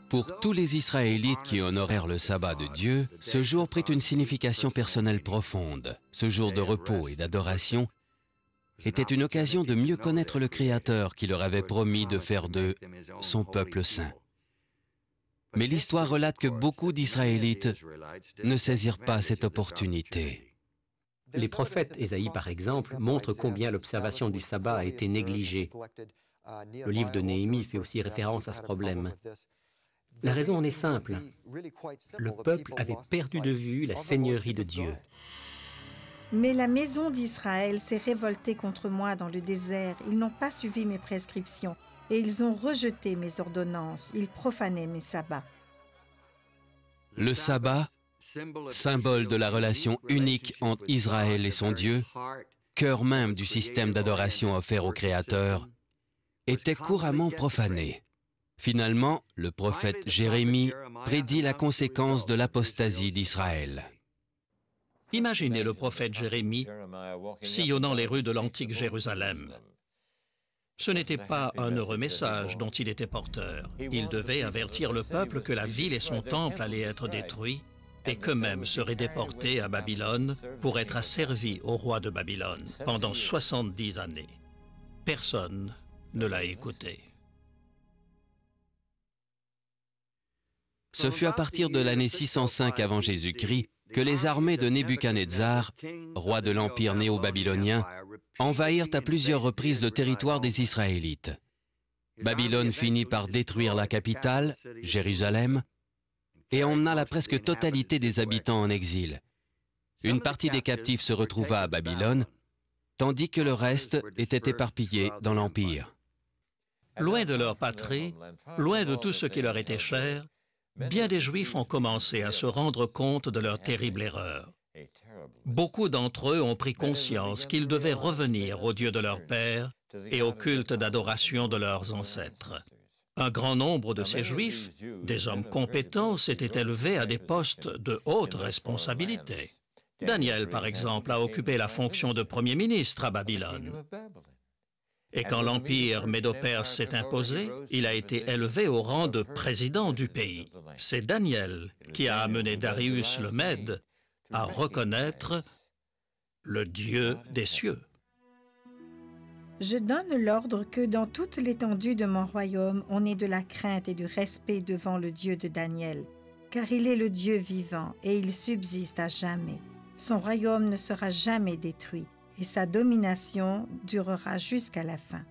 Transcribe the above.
Pour tous les Israélites qui honorèrent le sabbat de Dieu, ce jour prit une signification personnelle profonde. Ce jour de repos et d'adoration était une occasion de mieux connaître le Créateur qui leur avait promis de faire d'eux son peuple saint. Mais l'histoire relate que beaucoup d'Israélites ne saisirent pas cette opportunité. Les prophètes Ésaïe, par exemple, montrent combien l'observation du sabbat a été négligée. Le livre de Néhémie fait aussi référence à ce problème. La raison en est simple. Le peuple avait perdu de vue la seigneurie de Dieu. Mais la maison d'Israël s'est révoltée contre moi dans le désert. Ils n'ont pas suivi mes prescriptions et ils ont rejeté mes ordonnances. Ils profanaient mes sabbats. Le sabbat, symbole de la relation unique entre Israël et son Dieu, cœur même du système d'adoration offert au Créateur, était couramment profané. Finalement, le prophète Jérémie prédit la conséquence de l'apostasie d'Israël. Imaginez le prophète Jérémie sillonnant les rues de l'antique Jérusalem. Ce n'était pas un heureux message dont il était porteur. Il devait avertir le peuple que la ville et son temple allaient être détruits et qu'eux-mêmes seraient déportés à Babylone pour être asservis au roi de Babylone pendant 70 années. Personne ne l'a écouté. Ce fut à partir de l'année 605 avant Jésus-Christ que les armées de Nebuchadnezzar, roi de l'empire néo-babylonien, envahirent à plusieurs reprises le territoire des Israélites. Babylone finit par détruire la capitale, Jérusalem, et emmena la presque totalité des habitants en exil. Une partie des captifs se retrouva à Babylone, tandis que le reste était éparpillé dans l'empire. Loin de leur patrie, loin de tout ce qui leur était cher, bien des Juifs ont commencé à se rendre compte de leur terrible erreur. Beaucoup d'entre eux ont pris conscience qu'ils devaient revenir au Dieu de leur père et au culte d'adoration de leurs ancêtres. Un grand nombre de ces Juifs, des hommes compétents, s'étaient élevés à des postes de haute responsabilité. Daniel, par exemple, a occupé la fonction de premier ministre à Babylone. Et quand l'empire médo-perse s'est imposé, il a été élevé au rang de président du pays. C'est Daniel qui a amené Darius le Mède à reconnaître le Dieu des cieux. Je donne l'ordre que dans toute l'étendue de mon royaume, on ait de la crainte et du respect devant le Dieu de Daniel, car il est le Dieu vivant et il subsiste à jamais. Son royaume ne sera jamais détruit et sa domination durera jusqu'à la fin.